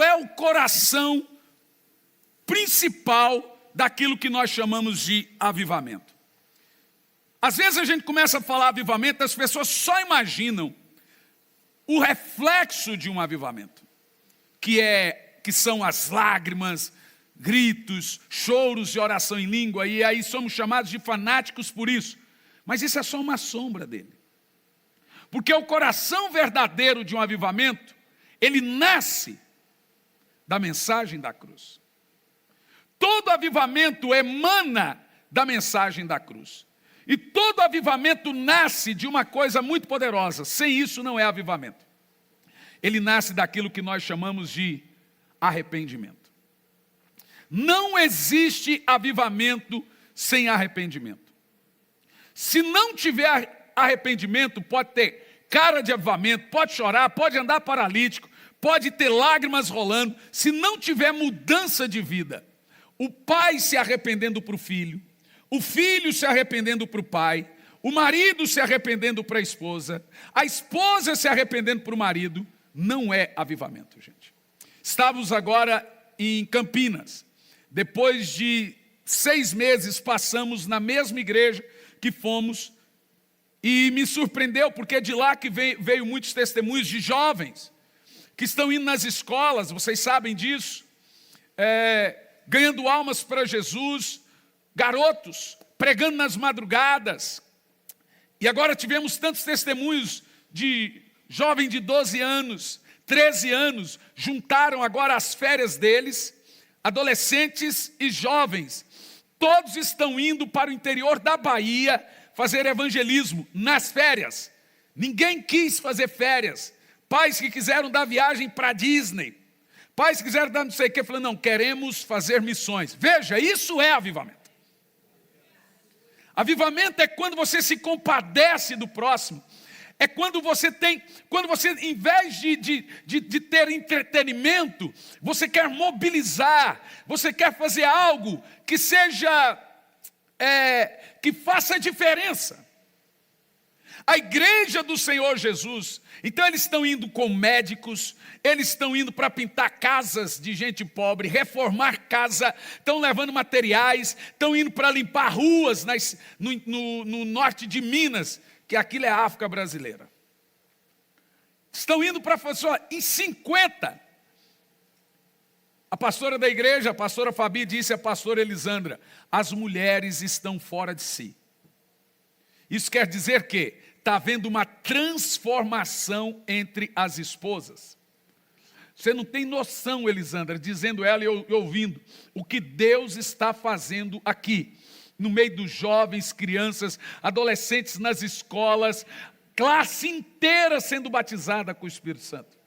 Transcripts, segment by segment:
qual é o coração principal daquilo que nós chamamos de avivamento? Às vezes a gente começa a falar avivamento, as pessoas só imaginam o reflexo de um avivamento, que são as lágrimas, gritos, choros e oração em língua, e aí somos chamados de fanáticos por isso. Mas isso é só uma sombra dele. Porque o coração verdadeiro de um avivamento, ele nasce da mensagem da cruz. Todo avivamento emana da mensagem da cruz. E todo avivamento nasce de uma coisa muito poderosa. Sem isso não é avivamento. Ele nasce daquilo que nós chamamos de arrependimento. Não existe avivamento sem arrependimento. Se não tiver arrependimento, pode ter cara de avivamento, pode chorar, pode andar paralítico, pode ter lágrimas rolando. Se não tiver mudança de vida, o pai se arrependendo para o filho, o filho se arrependendo para o pai, o marido se arrependendo para a esposa se arrependendo para o marido, não é avivamento, gente. Estávamos agora em Campinas. Depois de 6 meses, passamos na mesma igreja que fomos, e me surpreendeu, porque é de lá que veio muitos testemunhos de jovens que estão indo nas escolas, vocês sabem disso, ganhando almas para Jesus, garotos pregando nas madrugadas. E agora tivemos tantos testemunhos de jovem de 12 anos, 13 anos, juntaram agora as férias deles, adolescentes e jovens, todos estão indo para o interior da Bahia fazer evangelismo nas férias. Ninguém quis fazer férias. Pais que quiseram dar viagem para Disney, pais que quiseram dar não sei o que, falando, não, queremos fazer missões. Veja, isso é avivamento. Avivamento é quando você se compadece do próximo. É quando você, em vez de ter entretenimento, você quer mobilizar, você quer fazer algo que seja, que faça diferença. A igreja do Senhor Jesus, então eles estão indo com médicos, eles estão indo para pintar casas de gente pobre, reformar casa, estão levando materiais, estão indo para limpar ruas no norte de Minas, que aquilo é a África brasileira. Estão indo para fazer, em 50. A pastora da igreja, a pastora Fabi, disse à pastora Elisandra, as mulheres estão fora de si. Isso quer dizer que está havendo uma transformação entre as esposas. Você não tem noção, Elisandra, dizendo ela e eu ouvindo, o que Deus está fazendo aqui. No meio dos jovens, crianças, adolescentes nas escolas, classe inteira sendo batizada com o Espírito Santo.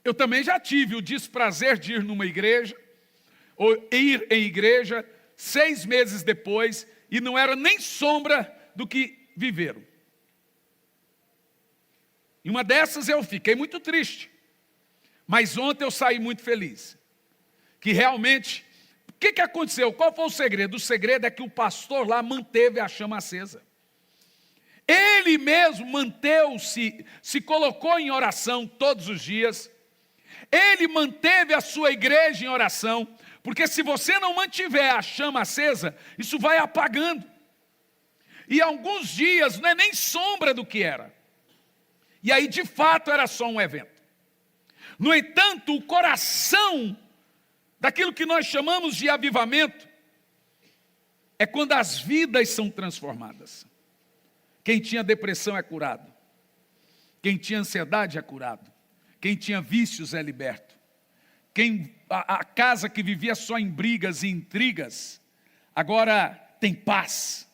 Eu também já tive o desprazer de ir numa igreja, ou ir em igreja, 6 meses depois, e não era nem sombra do que viveram. Em uma dessas eu fiquei muito triste, mas ontem eu saí muito feliz, que realmente, o que aconteceu? Qual foi o segredo? O segredo é que o pastor lá manteve a chama acesa. Ele mesmo manteve-se, se colocou em oração todos os dias, ele manteve a sua igreja em oração, porque se você não mantiver a chama acesa, isso vai apagando. E alguns dias não é nem sombra do que era. E aí, de fato, era só um evento. No entanto, o coração daquilo que nós chamamos de avivamento é quando as vidas são transformadas. Quem tinha depressão é curado. Quem tinha ansiedade é curado. Quem tinha vícios é liberto. A casa que vivia só em brigas e intrigas, agora tem paz.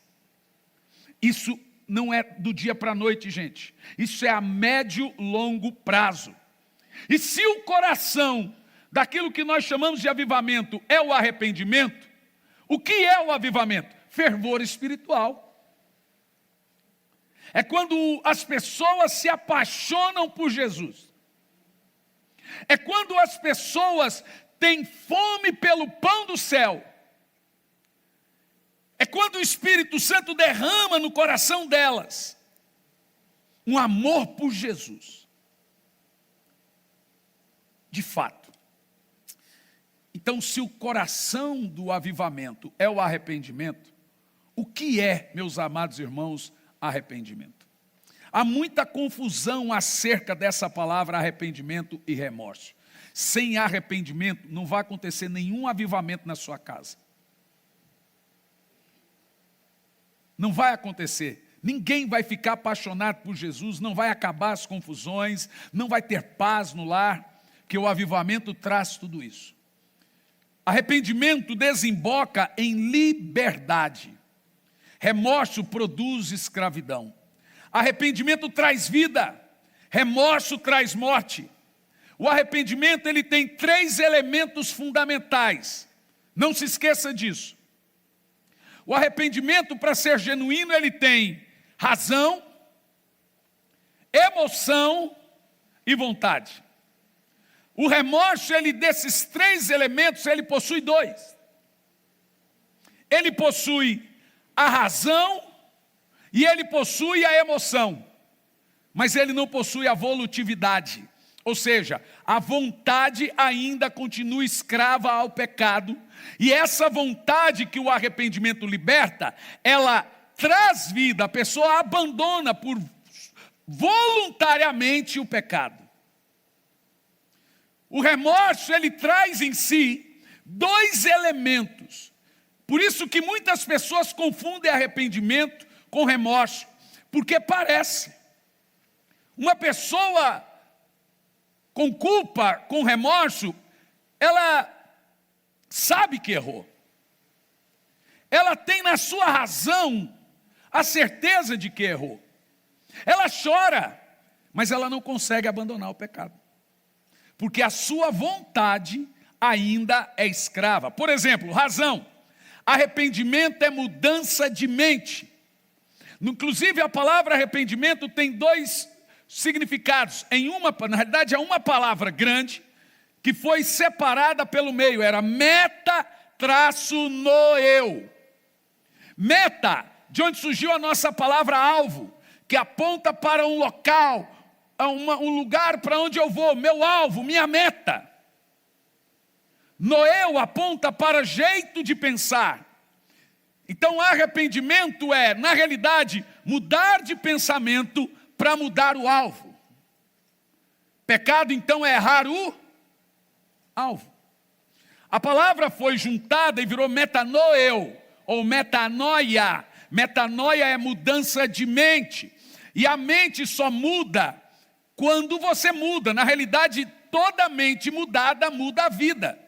Isso não é do dia para a noite, gente. Isso é a médio, longo prazo. E se o coração daquilo que nós chamamos de avivamento é o arrependimento, o que é o avivamento? Fervor espiritual. É quando as pessoas se apaixonam por Jesus. É quando as pessoas têm fome pelo pão do céu. É quando o Espírito Santo derrama no coração delas um amor por Jesus. de fato. Então, se o coração do avivamento é o arrependimento, o que é, meus amados irmãos, arrependimento? Há muita confusão acerca dessa palavra arrependimento e remorso. Sem arrependimento, não vai acontecer nenhum avivamento na sua casa. Não vai acontecer. Ninguém vai ficar apaixonado por Jesus, não vai acabar as confusões, não vai ter paz no lar, porque o avivamento traz tudo isso. Arrependimento desemboca em liberdade. Remorso produz escravidão. Arrependimento traz vida. Remorso traz morte. O arrependimento ele tem 3 elementos fundamentais. Não se esqueça disso. O arrependimento, para ser genuíno, ele tem razão, emoção e vontade. O remorso, ele desses 3 elementos, ele possui 2. Ele possui a razão e ele possui a emoção, mas ele não possui a volutividade. Ou seja, a vontade ainda continua escrava ao pecado, e essa vontade que o arrependimento liberta, ela traz vida, a pessoa abandona voluntariamente o pecado. O remorso, ele traz em si 2 elementos. Por isso que muitas pessoas confundem arrependimento com remorso, porque parece. Uma pessoa com culpa, com remorso, ela sabe que errou. Ela tem na sua razão a certeza de que errou. Ela chora, mas ela não consegue abandonar o pecado, porque a sua vontade ainda é escrava. Por exemplo, razão. Arrependimento é mudança de mente. Inclusive, a palavra arrependimento tem 2 significados. Na realidade, é uma palavra grande que foi separada pelo meio. Era meta-no-eu. Meta, de onde surgiu a nossa palavra alvo, que aponta para um local, um lugar para onde eu vou, meu alvo, minha meta. Noeu aponta para jeito de pensar. Então, arrependimento é, na realidade, mudar de pensamento para mudar o alvo. Pecado, então, é errar o alvo. A palavra foi juntada e virou metanoeu, ou metanoia. Metanoia é mudança de mente. E a mente só muda quando você muda. Na realidade, toda mente mudada muda a vida.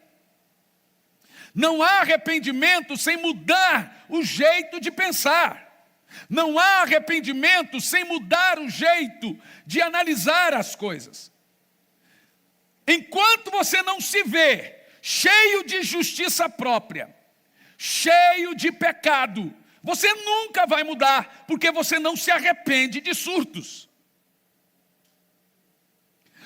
Não há arrependimento sem mudar o jeito de pensar. Não há arrependimento sem mudar o jeito de analisar as coisas. Enquanto você não se vê cheio de justiça própria, cheio de pecado, você nunca vai mudar, porque você não se arrepende de surtos.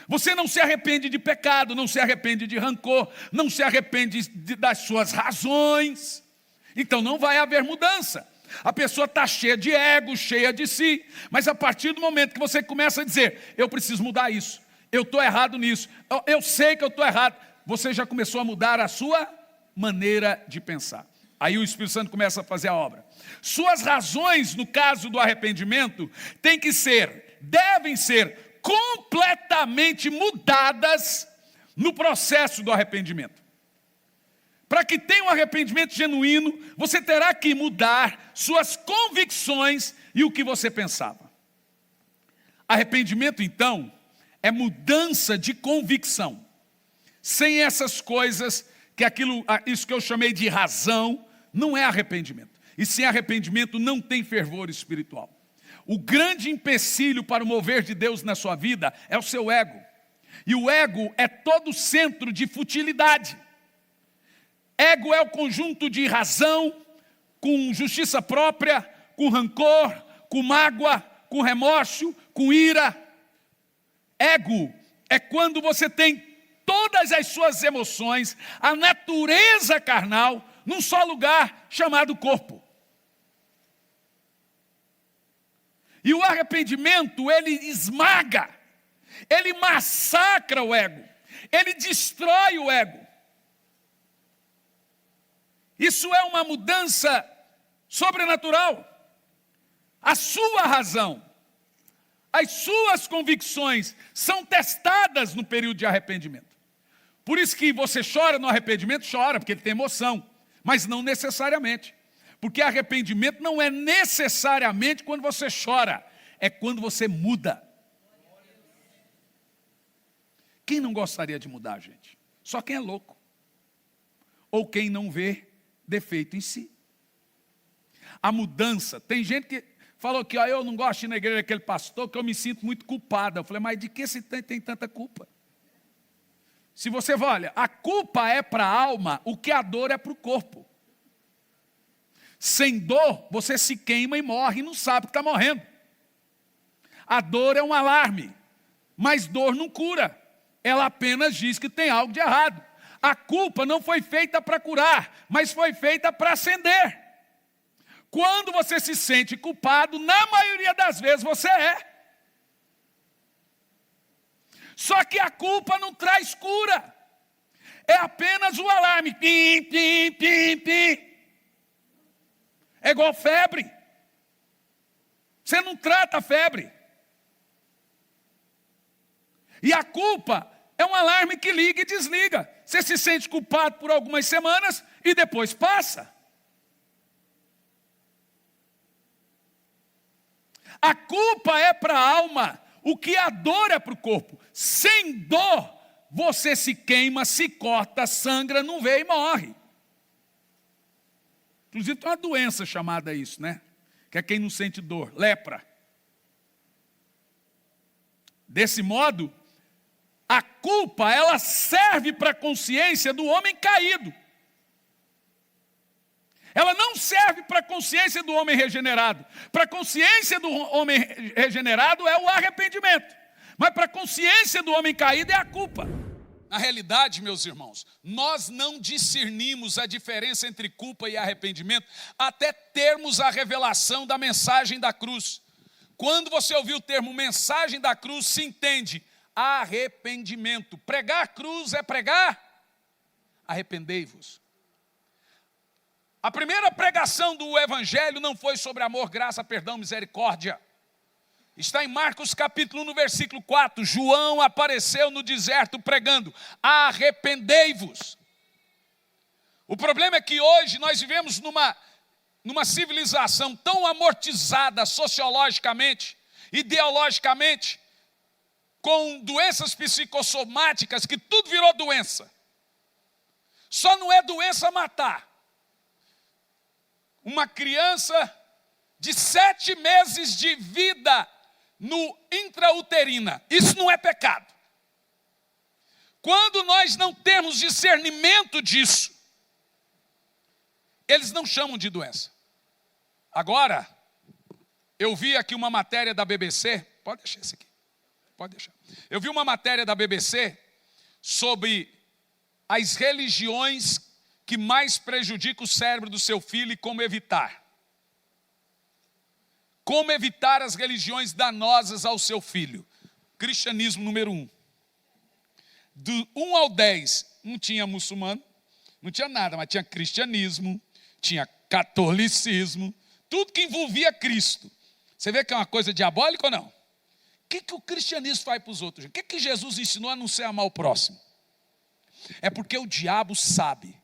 Você não se arrepende de pecado, não se arrepende de rancor, não se arrepende das suas razões. Então não vai haver mudança. A pessoa está cheia de ego, cheia de si, mas a partir do momento que você começa a dizer, eu preciso mudar isso, eu estou errado nisso, eu sei que eu estou errado, você já começou a mudar a sua maneira de pensar. Aí o Espírito Santo começa a fazer a obra. Suas razões, no caso do arrependimento, devem ser completamente mudadas no processo do arrependimento. Para que tenha um arrependimento genuíno, você terá que mudar suas convicções e o que você pensava. Arrependimento, então, é mudança de convicção. Sem essas coisas, isso que eu chamei de razão, não é arrependimento. E sem arrependimento não tem fervor espiritual. O grande empecilho para o mover de Deus na sua vida é o seu ego. E o ego é todo centro de futilidade. Ego é o conjunto de razão, com justiça própria, com rancor, com mágoa, com remorso, com ira. Ego é quando você tem todas as suas emoções, a natureza carnal, num só lugar chamado corpo. E o arrependimento, ele esmaga, ele massacra o ego. ele destrói o ego. Isso é uma mudança sobrenatural. A sua razão, as suas convicções são testadas no período de arrependimento. Por isso que você chora no arrependimento, chora, porque ele tem emoção, mas não necessariamente. Porque arrependimento não é necessariamente quando você chora, é quando você muda. Quem não gostaria de mudar, gente? Só quem é louco. Ou quem não vê defeito em si. A mudança, tem gente que falou que eu não gosto de ir na igreja daquele pastor, que eu me sinto muito culpada. Eu falei, mas de que você tem tanta culpa? Se você vai, olha, a culpa é para a alma o que a dor é para o corpo. Sem dor, você se queima e morre e não sabe que está morrendo. A dor é um alarme, mas dor não cura. Ela apenas diz que tem algo de errado. A culpa não foi feita para curar, mas foi feita para acender. Quando você se sente culpado, na maioria das vezes você é. Só que a culpa não traz cura. É apenas o alarme. Pim, pim, pim, pim. É igual febre. Você não trata a febre. E a culpa é um alarme que liga e desliga. Você se sente culpado por algumas semanas e depois passa. A culpa é para a alma o que a dor é para o corpo. Sem dor, você se queima, se corta, sangra, não vê e morre. Inclusive tem uma doença chamada isso, né? Que é quem não sente dor, lepra. Desse modo, a culpa, ela serve para a consciência do homem caído. Ela não serve para a consciência do homem regenerado. Para a consciência do homem regenerado é o arrependimento. Mas para a consciência do homem caído é a culpa. Na realidade, meus irmãos, nós não discernimos a diferença entre culpa e arrependimento até termos a revelação da mensagem da cruz. Quando você ouvir o termo mensagem da cruz, se entende arrependimento. Pregar a cruz é pregar? Arrependei-vos. A primeira pregação do evangelho não foi sobre amor, graça, perdão, misericórdia. Está em Marcos capítulo 1, no versículo 4. João apareceu no deserto pregando, arrependei-vos. O problema é que hoje nós vivemos numa civilização tão amortizada sociologicamente, ideologicamente, com doenças psicossomáticas, que tudo virou doença. Só não é doença matar. Uma criança de 7 meses de vida no intrauterina, isso não é pecado. Quando nós não temos discernimento disso, eles não chamam de doença. Agora, eu vi aqui uma matéria da BBC, pode deixar esse aqui, pode deixar. Eu vi uma matéria da BBC sobre as religiões que mais prejudica o cérebro do seu filho e como evitar. Como evitar as religiões danosas ao seu filho. Cristianismo número 1. Do 1 ao 10, não tinha muçulmano, não tinha nada, mas tinha cristianismo, tinha catolicismo, tudo que envolvia Cristo. Você vê que é uma coisa diabólica ou não? O que o cristianismo faz para os outros? O que Jesus ensinou a não ser amar o próximo? É porque o diabo sabe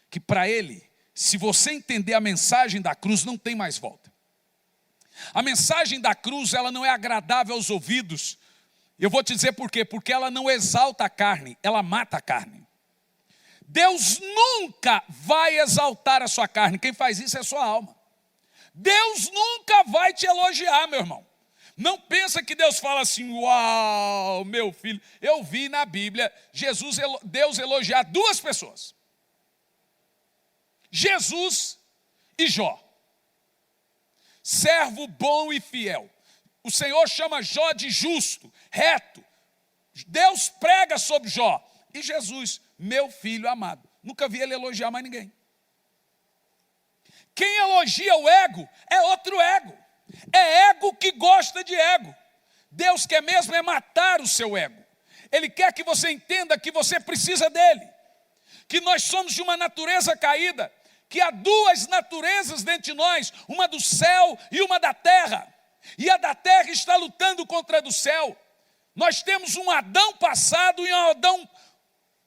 que para ele, se você entender a mensagem da cruz, não tem mais volta. A mensagem da cruz, ela não é agradável aos ouvidos. Eu vou te dizer por quê. Porque ela não exalta a carne, ela mata a carne. Deus nunca vai exaltar a sua carne. Quem faz isso é a sua alma. Deus nunca vai te elogiar, meu irmão. Não pensa que Deus fala assim, uau, meu filho. Eu vi na Bíblia, Deus elogiar 2 pessoas. Jesus e Jó. Servo bom e fiel. O Senhor chama Jó de justo, reto. Deus prega sobre Jó. E Jesus, meu filho amado. Nunca vi ele elogiar mais ninguém. Quem elogia o ego é outro ego. É ego que gosta de ego. Deus quer mesmo é matar o seu ego. Ele quer que você entenda que você precisa dele, que nós somos de uma natureza caída, que há duas naturezas dentro de nós, uma do céu e uma da terra, e a da terra está lutando contra a do céu. Nós temos um Adão passado e um Adão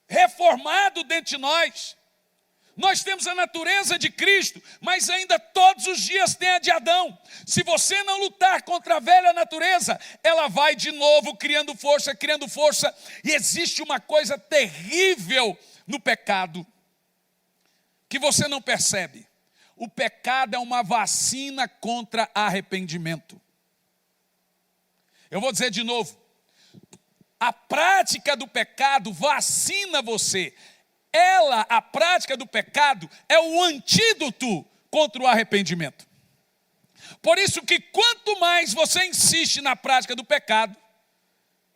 reformado dentro de nós. Nós temos a natureza de Cristo, mas ainda todos os dias tem a de Adão. Se você não lutar contra a velha natureza, ela vai de novo criando força, e existe uma coisa terrível no pecado, que você não percebe. O pecado é uma vacina contra arrependimento. Eu vou dizer de novo, a prática do pecado vacina você. A prática do pecado, é o antídoto contra o arrependimento. Por isso que quanto mais você insiste na prática do pecado,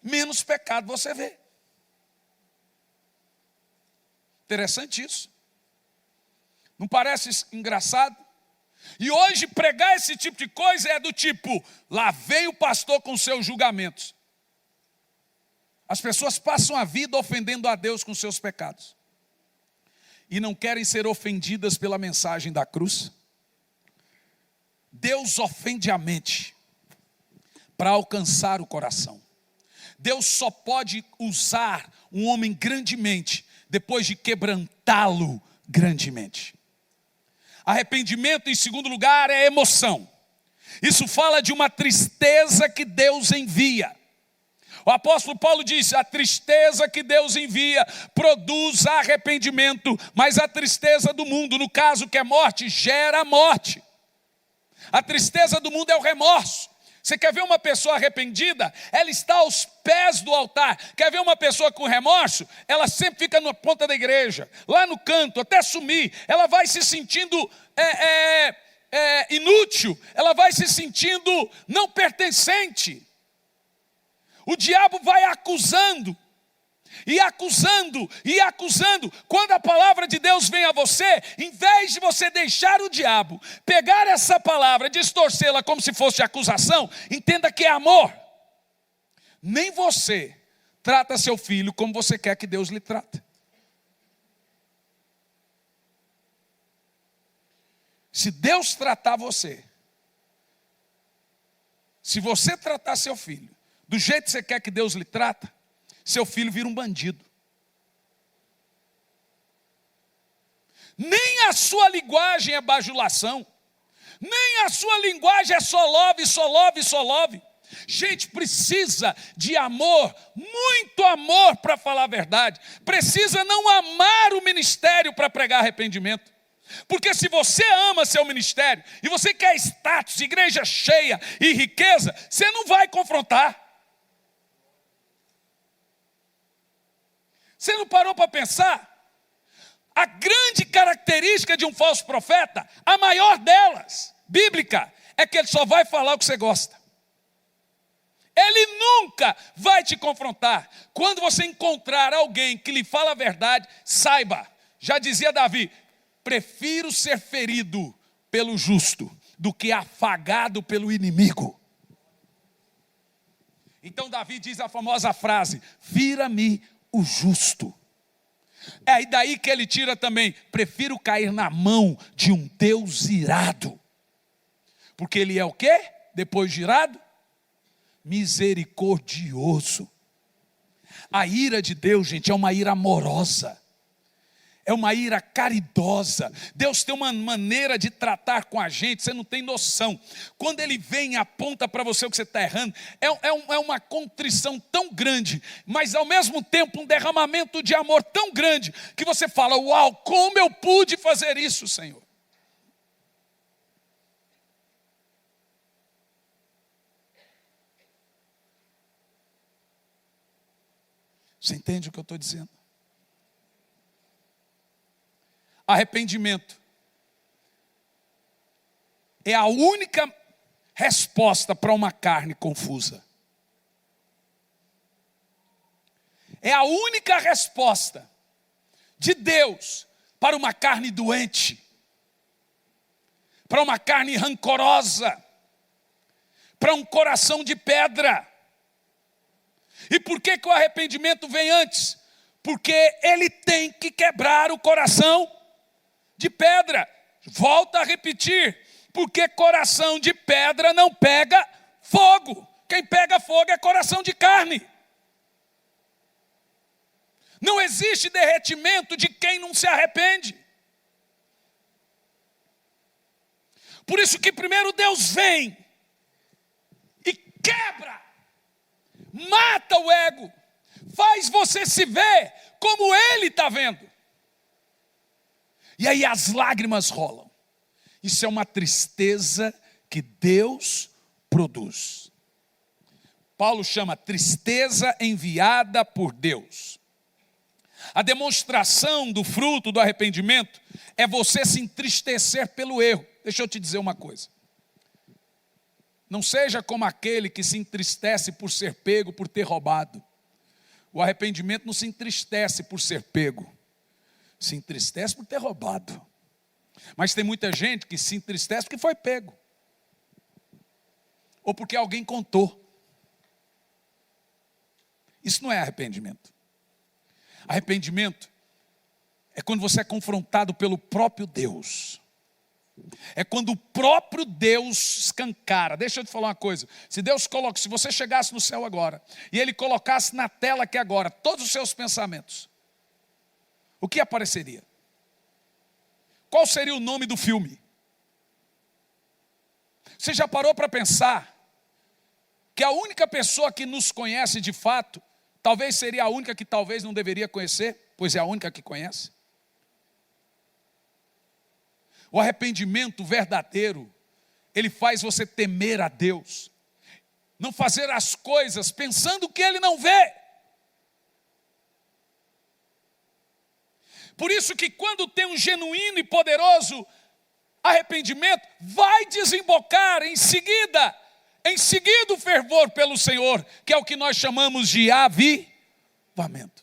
menos pecado você vê. Interessante isso. Não parece engraçado? E hoje pregar esse tipo de coisa é do tipo, lá vem o pastor com seus julgamentos. As pessoas passam a vida ofendendo a Deus com seus pecados. E não querem ser ofendidas pela mensagem da cruz. Deus ofende a mente para alcançar o coração. Deus só pode usar um homem grandemente depois de quebrantá-lo grandemente. Arrependimento, em segundo lugar, é emoção. Isso fala de uma tristeza que Deus envia. O apóstolo Paulo disse, a tristeza que Deus envia produz arrependimento, mas a tristeza do mundo, no caso que é morte, gera morte. A tristeza do mundo é o remorso. Você quer ver uma pessoa arrependida? Ela está aos pés do altar. Quer ver uma pessoa com remorso? Ela sempre fica na ponta da igreja, lá no canto, até sumir. Ela vai se sentindo inútil, ela vai se sentindo não pertencente. O diabo vai acusando, e acusando, e acusando. Quando a palavra de Deus vem a você, em vez de você deixar o diabo pegar essa palavra, distorcê-la como se fosse acusação, entenda que é amor. Nem você trata seu filho como você quer que Deus lhe trate. Se Deus tratar você, se você tratar seu filho do jeito que você quer que Deus lhe trata, seu filho vira um bandido. Nem a sua linguagem é bajulação, nem a sua linguagem é só love, só love, só love. Gente, precisa de amor, muito amor para falar a verdade. Precisa não amar o ministério para pregar arrependimento. Porque se você ama seu ministério, e você quer status, igreja cheia e riqueza, você não vai confrontar. Você não parou para pensar? A grande característica de um falso profeta, a maior delas, bíblica, é que ele só vai falar o que você gosta. Ele nunca vai te confrontar. Quando você encontrar alguém que lhe fala a verdade, saiba, já dizia Davi, prefiro ser ferido pelo justo do que afagado pelo inimigo. Então Davi diz a famosa frase, fira-me o justo. É daí que ele tira também, prefiro cair na mão de um Deus irado. Porque ele é o quê? Depois de irado? Misericordioso. A ira de Deus, gente, é uma ira amorosa. É uma ira caridosa. Deus tem uma maneira de tratar com a gente, você não tem noção. Quando Ele vem e aponta para você o que você está errando, é uma contrição tão grande, mas ao mesmo tempo um derramamento de amor tão grande, que você fala, uau, como eu pude fazer isso, Senhor? Você entende o que eu estou dizendo? Arrependimento é a única resposta para uma carne confusa. É a única resposta de Deus para uma carne doente, para uma carne rancorosa, para um coração de pedra. E por que o arrependimento vem antes? Porque ele tem que quebrar o coração de pedra. Volto a repetir, porque coração de pedra não pega fogo. Quem pega fogo é coração de carne. Não existe derretimento de quem não se arrepende. Por isso que primeiro Deus vem e quebra, mata o ego, faz você se ver como Ele está vendo. E aí as lágrimas rolam. Isso é uma tristeza que Deus produz. Paulo chama tristeza enviada por Deus. A demonstração do fruto do arrependimento é você se entristecer pelo erro. Deixa eu te dizer uma coisa. Não seja como aquele que se entristece por ser pego, por ter roubado. O arrependimento não se entristece por ser pego. Se entristece por ter roubado. Mas tem muita gente que se entristece porque foi pego. Ou porque alguém contou. Isso não é arrependimento. Arrependimento é quando você é confrontado pelo próprio Deus. É quando o próprio Deus escancara. Deixa eu te falar uma coisa. Se você chegasse no céu agora e Ele colocasse na tela aqui agora todos os seus pensamentos, o que apareceria? Qual seria o nome do filme? Você já parou para pensar que a única pessoa que nos conhece de fato, talvez seria a única que talvez não deveria conhecer, pois é a única que conhece? O arrependimento verdadeiro, ele faz você temer a Deus. Não fazer as coisas pensando que Ele não vê. Por isso que quando tem um genuíno e poderoso arrependimento, vai desembocar em seguida o fervor pelo Senhor, que é o que nós chamamos de avivamento.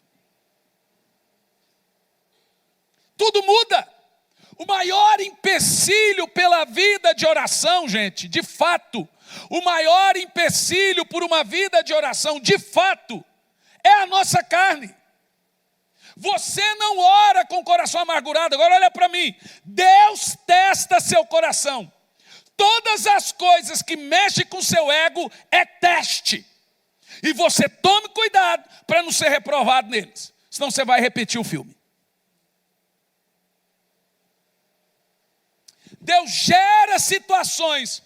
Tudo muda. O maior empecilho pela vida de oração, gente, de fato, o maior empecilho por uma vida de oração, de fato, é a nossa carne. Você não ora com o coração amargurado. Agora olha para mim. Deus testa seu coração. Todas as coisas que mexem com seu ego é teste. E você tome cuidado para não ser reprovado neles. Senão você vai repetir o filme. Deus gera situações.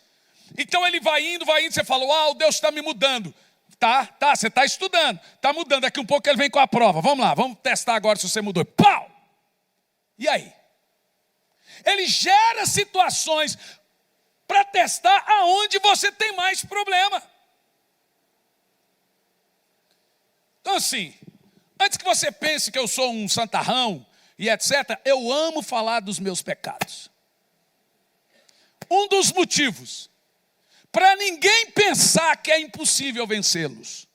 Então Ele vai indo, você fala, uau, Deus está me mudando. Tá, você está estudando, está mudando, daqui um pouco Ele vem com a prova. Vamos lá, vamos testar agora se você mudou. Pau! E aí? Ele gera situações para testar aonde você tem mais problema. Então assim, antes que você pense que eu sou um santarrão e etc., eu amo falar dos meus pecados. Um dos motivos para ninguém pensar que é impossível vencê-los.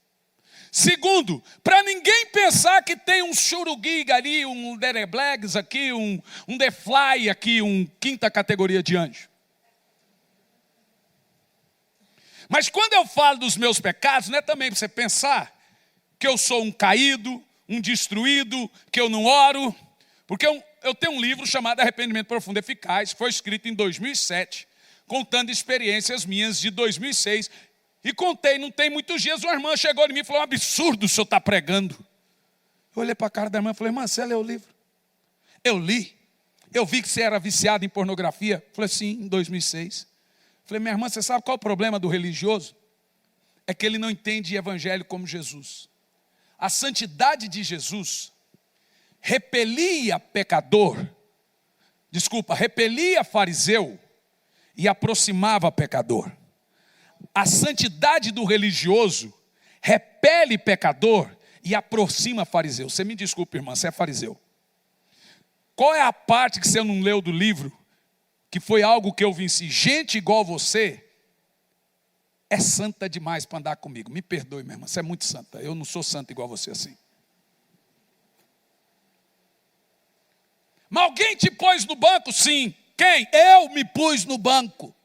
Segundo, para ninguém pensar que tem um churuguiga ali, um dereblegs aqui, um the fly aqui, um quinta categoria de anjo. Mas quando eu falo dos meus pecados, não é também para você pensar que eu sou um caído, um destruído, que eu não oro. Porque eu tenho um livro chamado Arrependimento Profundo e Eficaz, que foi escrito em 2007, contando experiências minhas de 2006. E contei, não tem muitos dias, uma irmã chegou em mim e falou, um absurdo o senhor está pregando. Eu olhei para a cara da irmã e falei, irmã, você leu o livro? Eu li. Eu vi que você era viciado em pornografia. Falei, sim, em 2006. Falei, minha irmã, você sabe qual é o problema do religioso? É que ele não entende evangelho como Jesus. A santidade de Jesus repelia fariseu e aproximava pecador. A santidade do religioso repele pecador e aproxima fariseu. Você me desculpa, irmã, você é fariseu. Qual é a parte que você não leu do livro, que foi algo que eu venci? Gente igual você é santa demais para andar comigo. Me perdoe, minha irmã, você é muito santa. Eu não sou santa igual você assim. Mas alguém te pôs no banco? Sim. Quem? Eu me pus no banco.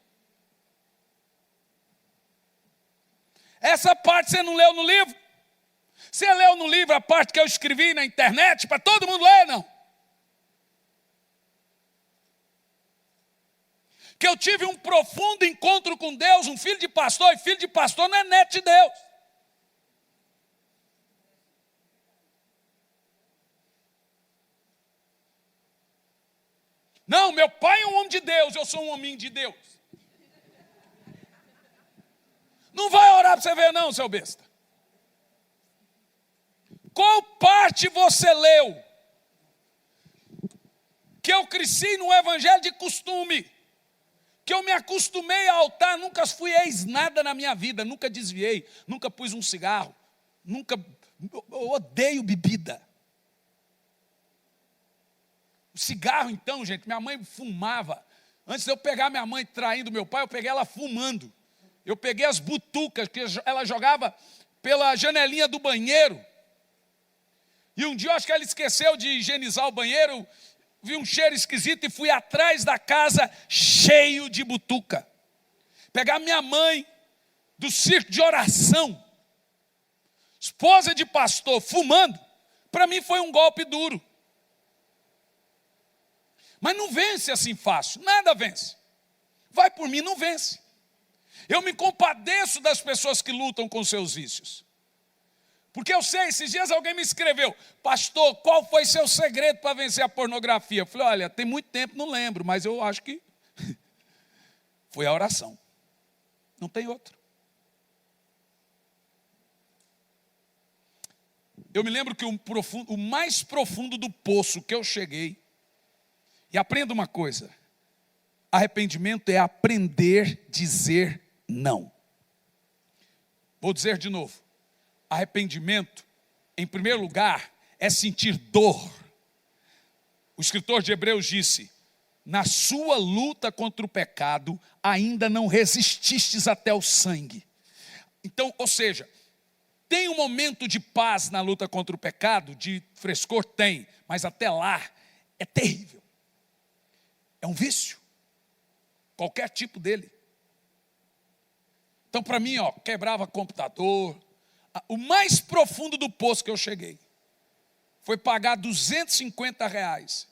Essa parte você não leu no livro? Você leu no livro a parte que eu escrevi na internet para todo mundo ler, não? Que eu tive um profundo encontro com Deus, um filho de pastor, e filho de pastor não é neto de Deus. Não, meu pai é um homem de Deus, eu sou um hominho de Deus. Não vai orar para você ver não, seu besta. Qual parte você leu? Que eu cresci num evangelho de costume. Que eu me acostumei a altar, nunca fui ex nada na minha vida, nunca desviei, nunca pus um cigarro, eu odeio bebida. O cigarro então, gente, minha mãe fumava. Antes de eu pegar minha mãe traindo meu pai, eu peguei ela fumando. Eu peguei as butucas que ela jogava pela janelinha do banheiro. E um dia eu acho que ela esqueceu de higienizar o banheiro, vi um cheiro esquisito e fui atrás da casa cheio de butuca. Pegar minha mãe do circo de oração, esposa de pastor, fumando, para mim foi um golpe duro. Mas não vence assim fácil, nada vence. Vai por mim, não vence. Eu me compadeço das pessoas que lutam com seus vícios. Porque eu sei, esses dias alguém me escreveu, pastor, qual foi seu segredo para vencer a pornografia? Eu falei, olha, tem muito tempo, não lembro, mas eu acho que foi a oração. Não tem outro. Eu me lembro que o mais profundo do poço que eu cheguei, e aprenda uma coisa, arrependimento é aprender a dizer não. Vou dizer de novo. Arrependimento, em primeiro lugar, é sentir dor. O escritor de Hebreus disse, na sua luta contra o pecado, ainda não resististes até o sangue. Então, ou seja, tem um momento de paz na luta contra o pecado, de frescor tem, mas até lá é terrível. É um vício, qualquer tipo dele. Então, para mim, quebrava computador. O mais profundo do poço que eu cheguei foi pagar R$250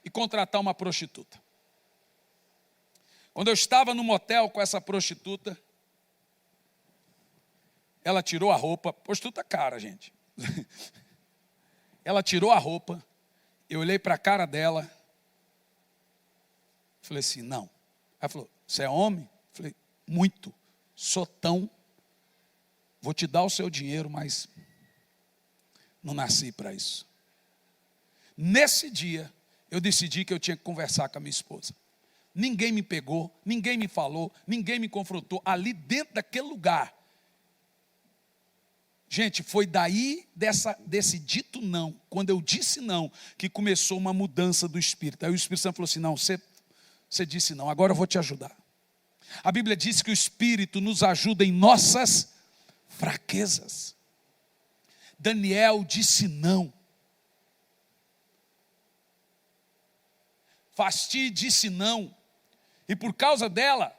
e contratar uma prostituta. Quando eu estava no motel com essa prostituta, ela tirou a roupa, prostituta cara, gente. Ela tirou a roupa, eu olhei para a cara dela, falei assim, não. Ela falou, você é homem? Falei, muito, sou tão. Vou te dar o seu dinheiro, mas não nasci para isso. Nesse dia, eu decidi que eu tinha que conversar com a minha esposa. Ninguém me pegou, ninguém me falou, ninguém me confrontou. Ali dentro daquele lugar. Gente, foi daí desse dito não, quando eu disse não, que começou uma mudança do Espírito. Aí o Espírito Santo falou assim, não, você disse não, agora eu vou te ajudar. A Bíblia diz que o Espírito nos ajuda em nossas fraquezas. Daniel disse não. Vasti disse não. E por causa dela,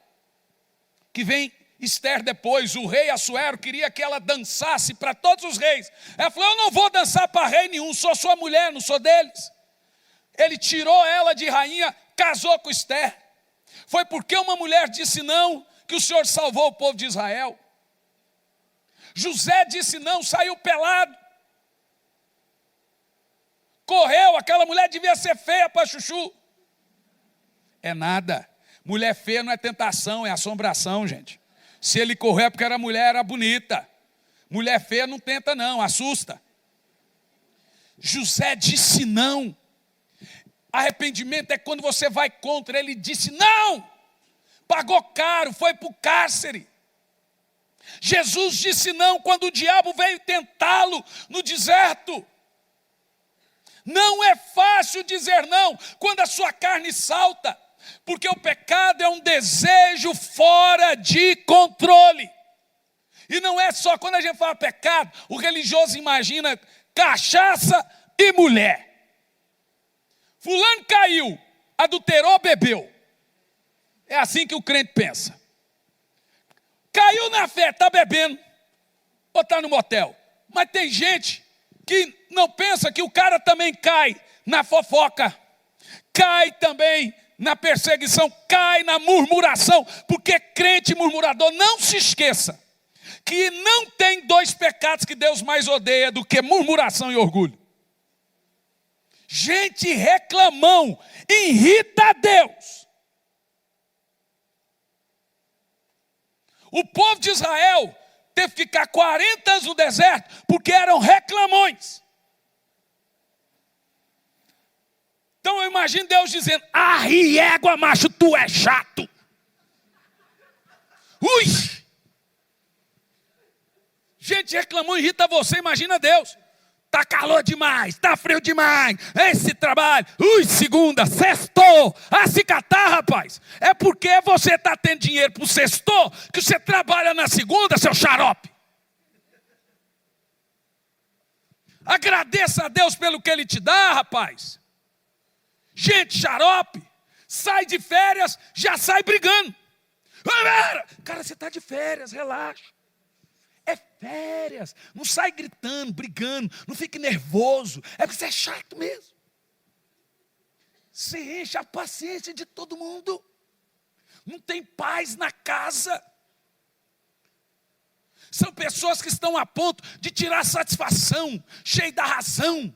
que vem Esther depois, o rei Assuero queria que ela dançasse para todos os reis. Ela falou, eu não vou dançar para rei nenhum, sou sua mulher, não sou deles. Ele tirou ela de rainha, casou com Esther. Foi porque uma mulher disse não, que o Senhor salvou o povo de Israel. José disse não, saiu pelado. Correu, aquela mulher devia ser feia para chuchu. É nada. Mulher feia não é tentação, é assombração, gente. Se ele correu é porque a mulher era bonita. Mulher feia não tenta não, assusta. José disse não. Arrependimento é quando você vai contra, ele disse não. Pagou caro, foi para o cárcere. Jesus disse não quando o diabo veio tentá-lo no deserto. Não é fácil dizer não quando a sua carne salta, porque o pecado é um desejo fora de controle. E não é só quando a gente fala pecado, o religioso imagina cachaça e mulher. Fulano caiu, adulterou, bebeu. É assim que o crente pensa. Caiu na fé, está bebendo, ou está no motel. Mas tem gente que não pensa que o cara também cai na fofoca, cai também na perseguição, cai na murmuração, porque crente murmurador, não se esqueça que não tem dois pecados que Deus mais odeia do que murmuração e orgulho. Gente reclamão irrita a Deus. O povo de Israel teve que ficar 40 anos no deserto porque eram reclamões. Então eu imagino Deus dizendo: égua, macho, tu é chato. Ui! Gente reclamou, irrita você, imagina Deus. Tá calor demais, tá frio demais, esse trabalho, segunda, sextou, se catar, rapaz. É porque você tá tendo dinheiro pro sextou, que você trabalha na segunda, seu xarope. Agradeça a Deus pelo que Ele te dá, rapaz. Gente xarope, sai de férias, já sai brigando. Cara, você tá de férias, relaxa. É férias, não sai gritando, brigando, não fique nervoso, é porque você é chato mesmo. Você enche a paciência de todo mundo, não tem paz na casa. São pessoas que estão a ponto de tirar satisfação, cheio da razão.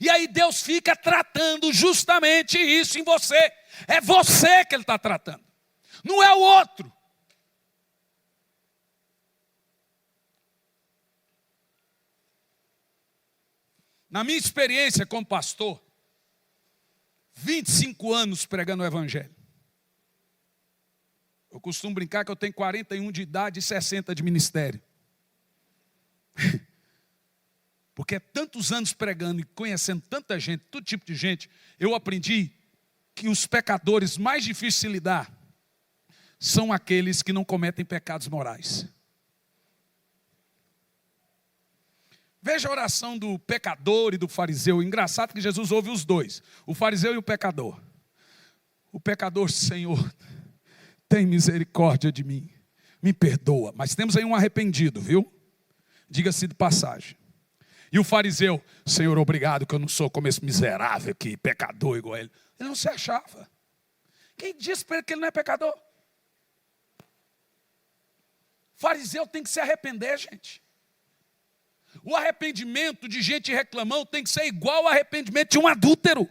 E aí Deus fica tratando justamente isso em você. É você que Ele está tratando, não é o outro. Na minha experiência como pastor, 25 anos pregando o Evangelho. Eu costumo brincar que eu tenho 41 de idade e 60 de ministério. Porque é tantos anos pregando e conhecendo tanta gente, todo tipo de gente, eu aprendi que os pecadores mais difíceis de se lidar são aqueles que não cometem pecados morais. Veja a oração do pecador e do fariseu. Engraçado que Jesus ouve os dois, o fariseu e o pecador. O pecador: Senhor, tem misericórdia de mim, me perdoa. Mas temos aí um arrependido, viu? Diga-se de passagem. E o fariseu: Senhor, obrigado que eu não sou como esse miserável aqui, pecador igual ele. Ele não se achava. Quem disse para ele que ele não é pecador? O fariseu tem que se arrepender, gente. O arrependimento de gente reclamão tem que ser igual ao arrependimento de um adúltero.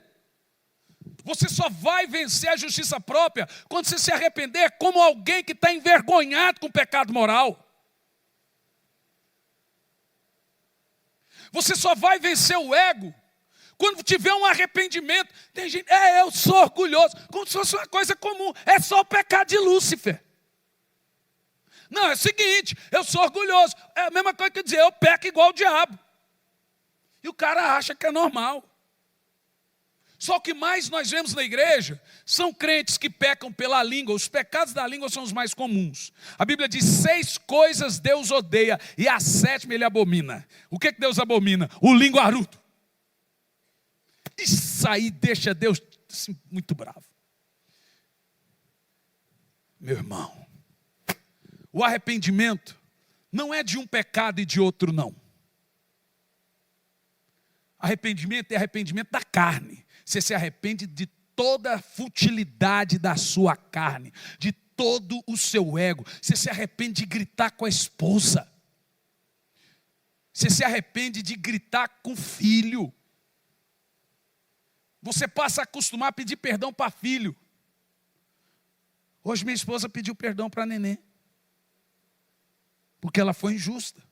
Você só vai vencer a justiça própria quando você se arrepender como alguém que está envergonhado com o pecado moral. Você só vai vencer o ego quando tiver um arrependimento. Tem gente: eu sou orgulhoso, como se fosse uma coisa comum. É só o pecado de Lúcifer. Não, é o seguinte: eu sou orgulhoso. É a mesma coisa que dizer, eu peco igual o diabo. E o cara acha que é normal. Só que mais nós vemos na igreja são crentes que pecam pela língua. Os pecados da língua são os mais comuns. A Bíblia diz: 6 coisas Deus odeia e a 7ª Ele abomina. O que Deus abomina? O linguarudo. Isso aí deixa Deus assim, muito bravo. Meu irmão, o arrependimento não é de um pecado e de outro não. Arrependimento é arrependimento da carne. Você se arrepende de toda a futilidade da sua carne, de todo o seu ego. Você se arrepende de gritar com a esposa. Você se arrepende de gritar com o filho. Você passa a acostumar a pedir perdão para filho. Hoje minha esposa pediu perdão para neném, porque ela foi injusta.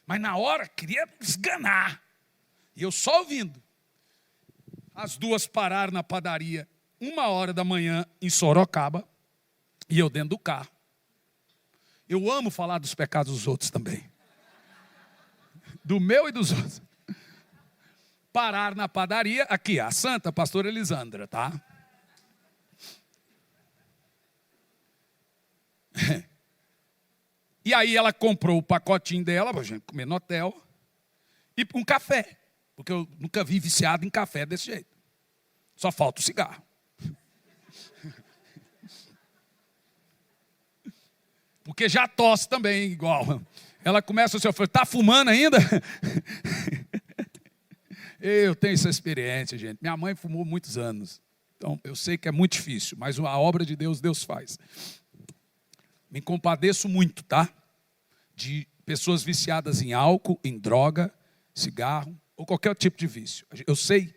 Mas na hora queria esganar. E eu só ouvindo. As duas pararam na padaria 1h da manhã em Sorocaba. E eu dentro do carro. Eu amo falar dos pecados dos outros também. Do meu e dos outros. Pararam na padaria. Aqui, a santa pastora Elisandra, tá? E aí ela comprou o pacotinho dela para a gente comer no hotel e um café, porque eu nunca vi viciado em café desse jeito. Só falta o cigarro. Porque já tosse também igual. Ela começa assim, eu falei, está fumando ainda? Eu tenho essa experiência, gente. Minha mãe fumou muitos anos. Então, eu sei que é muito difícil, mas a obra de Deus, Deus faz. Me compadeço muito, tá? De pessoas viciadas em álcool, em droga, cigarro, ou qualquer tipo de vício. Eu sei,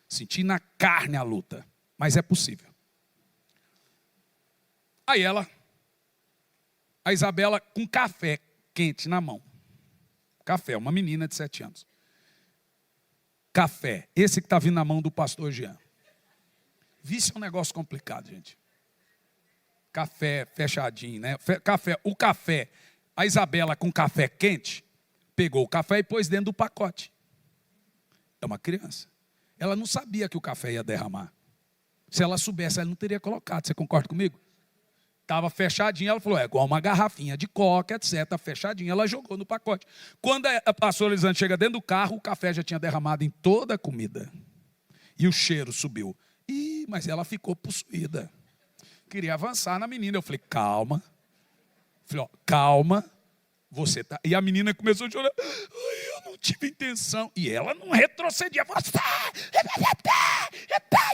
senti na carne a luta, mas é possível. Aí a Isabela, com café quente na mão. Café, uma menina de 7 anos. Café, esse que está vindo na mão do pastor Jean. Vício é um negócio complicado, gente. Café fechadinho, né? O café, a Isabela com café quente, pegou o café e pôs dentro do pacote. É uma criança. Ela não sabia que o café ia derramar. Se ela soubesse, ela não teria colocado. Você concorda comigo? Estava fechadinho, ela falou, é igual uma garrafinha de coca, etc. Fechadinha, ela jogou no pacote. Quando a pastora Elisane chega dentro do carro, o café já tinha derramado em toda a comida. E o cheiro subiu. Mas ela ficou possuída. Queria avançar na menina. Eu falei, calma. Falei, ó, calma. Você tá... E a menina começou a chorar. Eu não tive intenção. E ela não retrocedia. Você...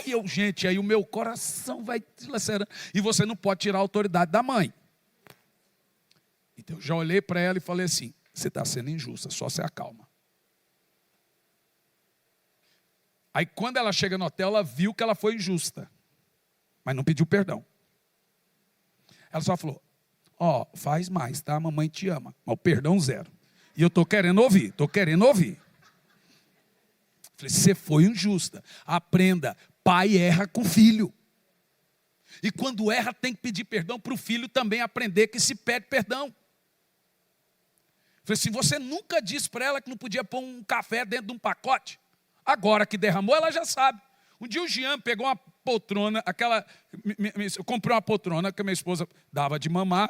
E eu, gente, aí o meu coração vai dilacerando. E você não pode tirar a autoridade da mãe. Então eu já olhei para ela e falei assim, você está sendo injusta, só se acalma. Aí quando ela chega no hotel, ela viu que ela foi injusta. Mas não pediu perdão. Ela só falou, faz mais, tá? A mamãe te ama. Mas o perdão zero. E eu estou querendo ouvir. Falei, você foi injusta. Aprenda, pai erra com filho. E quando erra, tem que pedir perdão para o filho também aprender que se pede perdão. Falei, se você nunca disse para ela que não podia pôr um café dentro de um pacote, agora que derramou, ela já sabe. Um dia o Jean pegou uma poltrona, eu comprei uma poltrona que a minha esposa dava de mamar,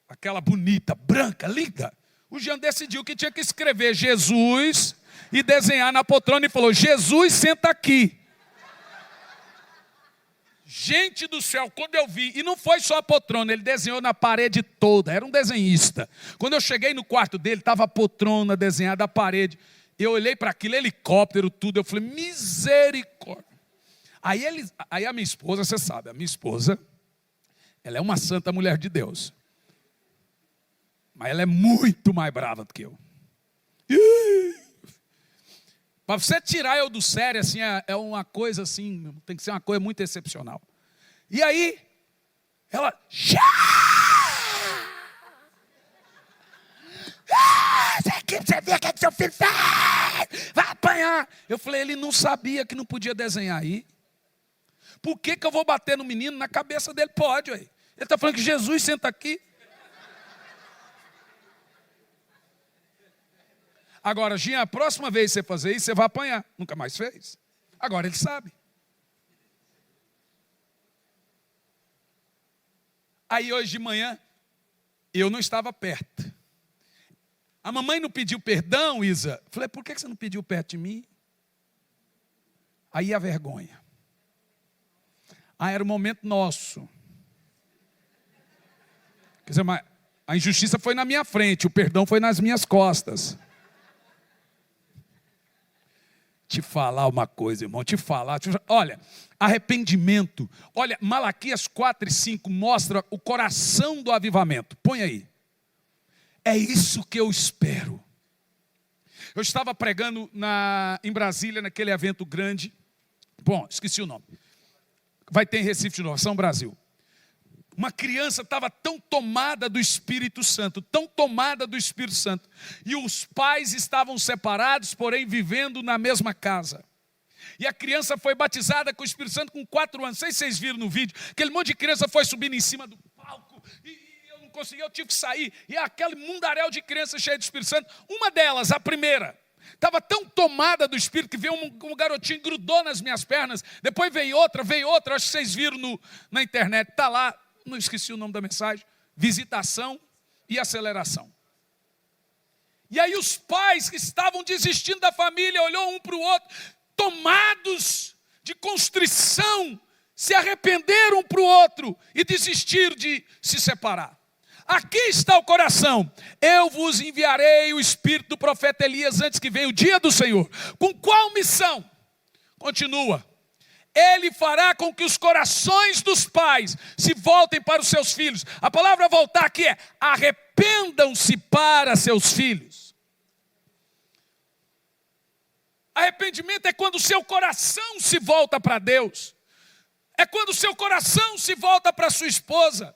aquela bonita, branca, linda. O Jean decidiu que tinha que escrever Jesus e desenhar na poltrona e falou, Jesus, senta aqui. Gente do céu, quando eu vi, e não foi só a poltrona, ele desenhou na parede toda, era um desenhista. Quando eu cheguei no quarto dele, estava a poltrona desenhada na parede. Eu olhei para aquilo, helicóptero, tudo, eu falei, misericórdia. Aí a minha esposa, você sabe, a minha esposa, ela é uma santa mulher de Deus. Mas ela é muito mais brava do que eu. Para você tirar eu do sério, assim, é uma coisa assim, tem que ser uma coisa muito excepcional. E aí, ela... Você vê o que seu filho fez? Vai apanhar. Eu falei, ele não sabia que não podia desenhar aí. Por que eu vou bater no menino? Na cabeça dele pode, ué. Ele está falando que Jesus senta aqui. Agora, Jean, a próxima vez que você fazer isso, você vai apanhar. Nunca mais fez. Agora ele sabe. Aí hoje de manhã, eu não estava perto. A mamãe não pediu perdão, Isa. Falei, por que você não pediu perto de mim? Aí a vergonha. Era o momento nosso. Quer dizer, mas a injustiça foi na minha frente, o perdão foi nas minhas costas. Te falar uma coisa, irmão, olha, arrependimento, olha, Malaquias 4:5 mostra o coração do avivamento, põe aí, é isso que eu espero. Eu estava pregando em Brasília, naquele evento grande, esqueci o nome, vai ter em Recife de novo, São Brasil. Uma criança estava tão tomada do Espírito Santo, e os pais estavam separados, porém vivendo na mesma casa. E a criança foi batizada com o Espírito Santo com 4 anos, não sei se vocês viram no vídeo, aquele monte de criança foi subindo em cima do palco, e eu não consegui, eu tive que sair, e aquele mundaréu de crianças cheia do Espírito Santo, uma delas, a primeira, estava tão tomada do Espírito que veio um garotinho, grudou nas minhas pernas, depois veio outra, acho que vocês viram na internet, está lá, não esqueci o nome da mensagem, visitação e aceleração. E aí os pais que estavam desistindo da família, olhou um para o outro, tomados de constrição, se arrependeram um para o outro e desistiram de se separar. Aqui está o coração. Eu vos enviarei o espírito do profeta Elias antes que venha o dia do Senhor. Com qual missão? Continua. Ele fará com que os corações dos pais se voltem para os seus filhos. A palavra voltar aqui é arrependam-se para seus filhos. Arrependimento é quando o seu coração se volta para Deus. É quando o seu coração se volta para sua esposa.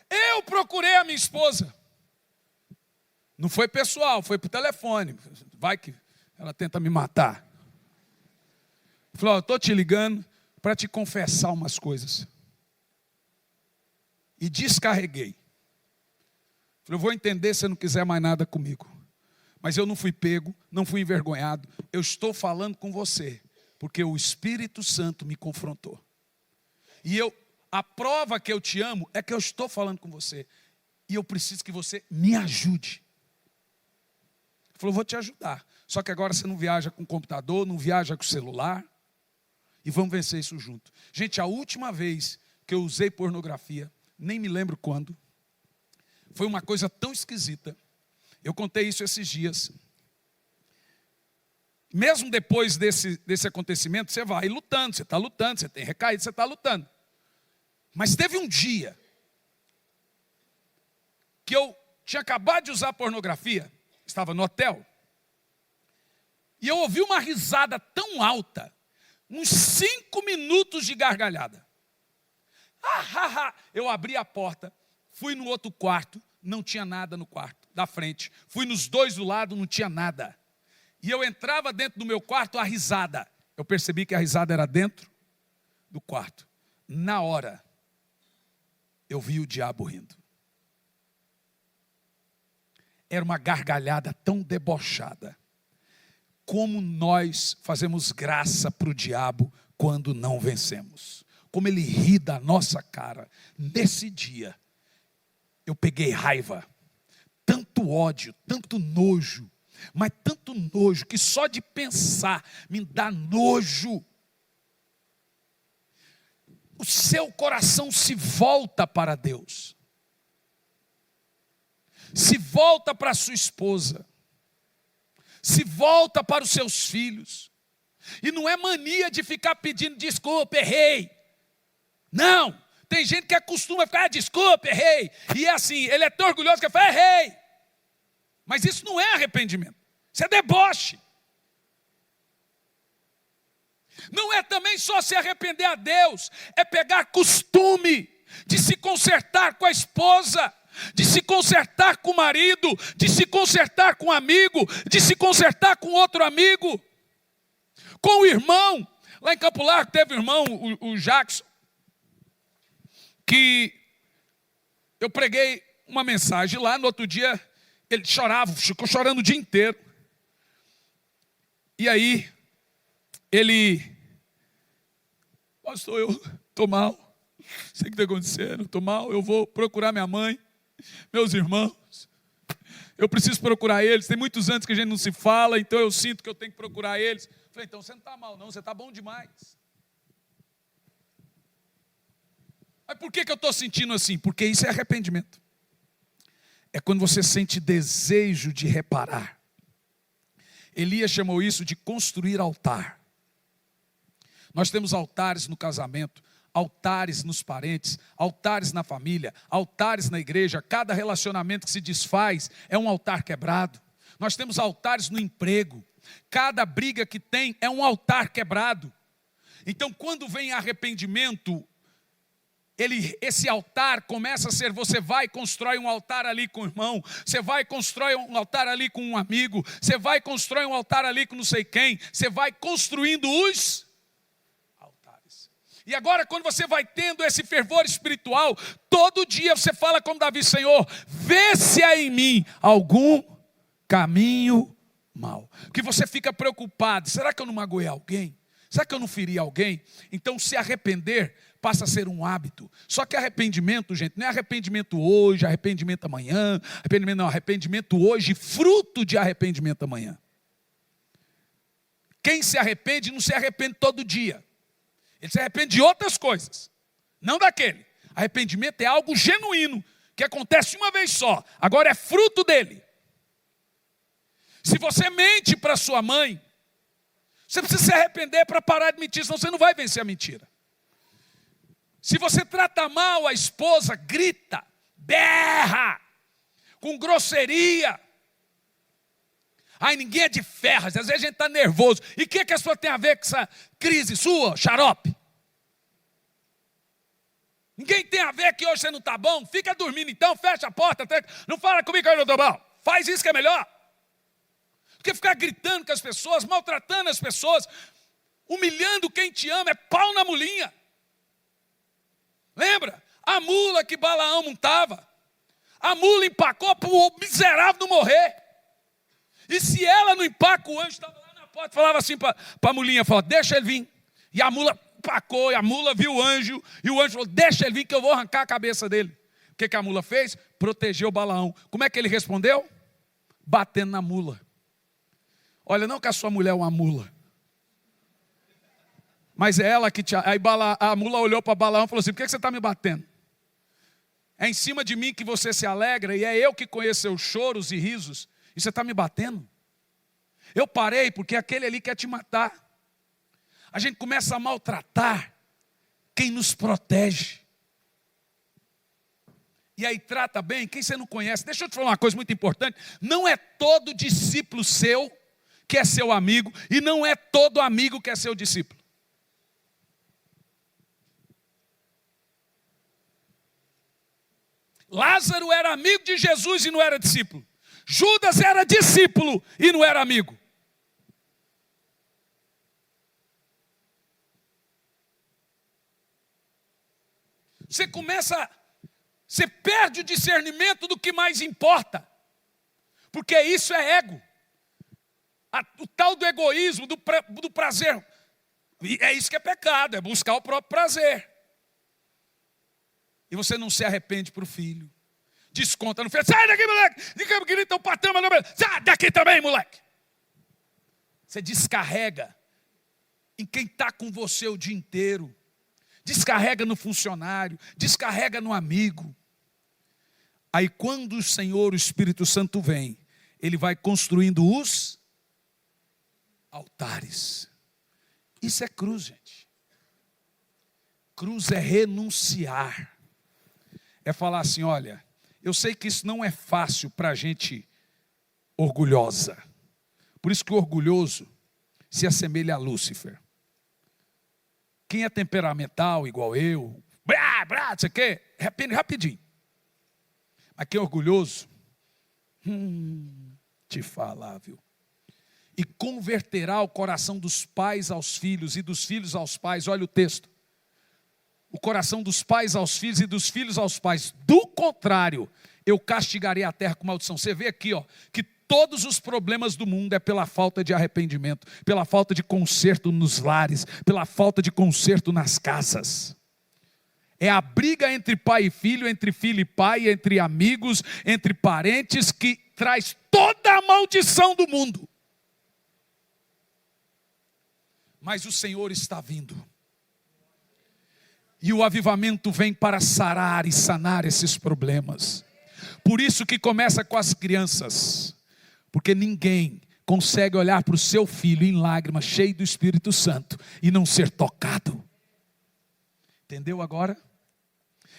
Eu procurei a minha esposa. Não foi pessoal, foi por telefone. Vai que ela tenta me matar. Falou, eu estou te ligando para te confessar umas coisas. E descarreguei. Falei, eu vou entender se você não quiser mais nada comigo. Mas eu não fui pego, não fui envergonhado. Eu estou falando com você, porque o Espírito Santo me confrontou. E a prova que eu te amo é que eu estou falando com você. E eu preciso que você me ajude. Ele falou, vou te ajudar. Só que agora você não viaja com computador, não viaja com celular. E vamos vencer isso junto. Gente, a última vez que eu usei pornografia, nem me lembro quando, foi uma coisa tão esquisita. Eu contei isso esses dias. Mesmo depois desse acontecimento, você vai lutando, você está lutando, você tem recaído, você está lutando. Mas teve um dia que eu tinha acabado de usar pornografia, estava no hotel, e eu ouvi uma risada tão alta, uns 5 minutos de gargalhada. Eu abri a porta, fui no outro quarto, não tinha nada no quarto da frente. Fui nos 2 do lado, não tinha nada. E eu entrava dentro do meu quarto, a risada. Eu percebi que a risada era dentro do quarto. Na hora, eu vi o diabo rindo. Era uma gargalhada tão debochada. Como nós fazemos graça para o diabo quando não vencemos. Como ele ri da nossa cara. Nesse dia, eu peguei raiva. Tanto ódio, tanto nojo. Mas tanto nojo que só de pensar me dá nojo. O seu coração se volta para Deus. Se volta para a sua esposa. Se volta para os seus filhos. E não é mania de ficar pedindo desculpa, errei. Não, tem gente que acostuma a ficar, desculpa, errei. E é assim, ele é tão orgulhoso que fala, errei. Mas isso não é arrependimento, isso é deboche. Não é também só se arrepender a Deus, é pegar costume de se consertar com a esposa, de se consertar com o marido, de se consertar com um amigo, de se consertar com outro amigo, com o irmão. Lá em Campo Largo teve um irmão, o Jackson, que eu preguei uma mensagem lá, no outro dia ele chorava, ficou chorando o dia inteiro. E aí, pastor, eu estou mal, sei o que está acontecendo, estou mal, eu vou procurar minha mãe, meus irmãos, eu preciso procurar eles, tem muitos anos que a gente não se fala, então eu sinto que eu tenho que procurar eles. Falei, então você não está mal não, você está bom demais. Mas por que eu estou sentindo assim? Porque isso é arrependimento. É quando você sente desejo de reparar. Elias chamou isso de construir altar. Nós temos altares no casamento, altares nos parentes, altares na família, altares na igreja. Cada relacionamento que se desfaz é um altar quebrado. Nós temos altares no emprego. Cada briga que tem é um altar quebrado. Então, quando vem arrependimento, esse altar começa a ser, você vai e constrói um altar ali com o irmão, você vai e constrói um altar ali com um amigo, você vai e constrói um altar ali com não sei quem, você vai construindo os altares. E agora quando você vai tendo esse fervor espiritual, todo dia você fala como Davi, Senhor, vê se há em mim algum caminho mau. Porque você fica preocupado, será que eu não magoei alguém? Será que eu não feri alguém? Então se arrepender passa a ser um hábito. Só que arrependimento, gente, não é arrependimento hoje, arrependimento amanhã, arrependimento hoje, fruto de arrependimento amanhã. Quem se arrepende não se arrepende todo dia. Ele se arrepende de outras coisas. Não daquele. Arrependimento é algo genuíno, que acontece uma vez só. Agora é fruto dele. Se você mente para sua mãe, você precisa se arrepender para parar de mentir, senão você não vai vencer a mentira. Se você trata mal a esposa, grita, berra, com grosseria. Ai, ninguém é de ferro, às vezes a gente está nervoso. E o que a pessoa tem a ver com essa crise sua, xarope? Ninguém tem a ver que hoje você não está bom. Fica dormindo então, fecha a porta. Não fala comigo que eu não estou bom. Faz isso que é melhor. Porque ficar gritando com as pessoas, maltratando as pessoas, humilhando quem te ama, é pau na mulinha. Lembra? A mula que Balaão montava. A mula empacou para o miserável não morrer. E se ela não empaca, o anjo estava lá na porta, falava assim para a mulinha, falava, deixa ele vir. E a mula empacou, e a mula viu o anjo, e o anjo falou, deixa ele vir que eu vou arrancar a cabeça dele. O que a mula fez? Protegeu Balaão. Como é que ele respondeu? Batendo na mula. Olha, não que a sua mulher é uma mula. Mas é ela que te... Aí a mula olhou para Balaão e falou assim, por que você está me batendo? É em cima de mim que você se alegra, e é eu que conheço seus choros e risos, e você está me batendo? Eu parei porque aquele ali quer te matar. A gente começa a maltratar quem nos protege. E aí trata bem quem você não conhece. Deixa eu te falar uma coisa muito importante. Não é todo discípulo seu que é seu amigo, e não é todo amigo que é seu discípulo. Lázaro era amigo de Jesus e não era discípulo. Judas era discípulo e não era amigo. Você perde o discernimento do que mais importa. Porque isso é ego. O tal do egoísmo, do prazer. E é isso que é pecado, é buscar o próprio prazer. E você não se arrepende para o filho. Desconta no filho. Sai daqui, moleque. Grita o patrão. Sai daqui também, moleque. Você descarrega em quem está com você o dia inteiro. Descarrega no funcionário. Descarrega no amigo. Aí quando o Senhor, o Espírito Santo vem, ele vai construindo os altares. Isso é cruz, gente. Cruz é renunciar. É falar assim, olha, eu sei que isso não é fácil para a gente orgulhosa. Por isso que o orgulhoso se assemelha a Lúcifer. Quem é temperamental igual eu, não sei o quê, rapidinho. Mas quem é orgulhoso, te falar, viu? E converterá o coração dos pais aos filhos e dos filhos aos pais. Olha o texto. O coração dos pais aos filhos e dos filhos aos pais. Do contrário, eu castigarei a terra com maldição. Você vê aqui, ó, que todos os problemas do mundo é pela falta de arrependimento, pela falta de conserto nos lares, pela falta de conserto nas casas. É a briga entre pai e filho e pai, entre amigos, entre parentes, que traz toda a maldição do mundo. Mas o Senhor está vindo. E o avivamento vem para sarar e sanar esses problemas. Por isso que começa com as crianças. Porque ninguém consegue olhar para o seu filho em lágrimas, cheio do Espírito Santo, e não ser tocado. Entendeu agora?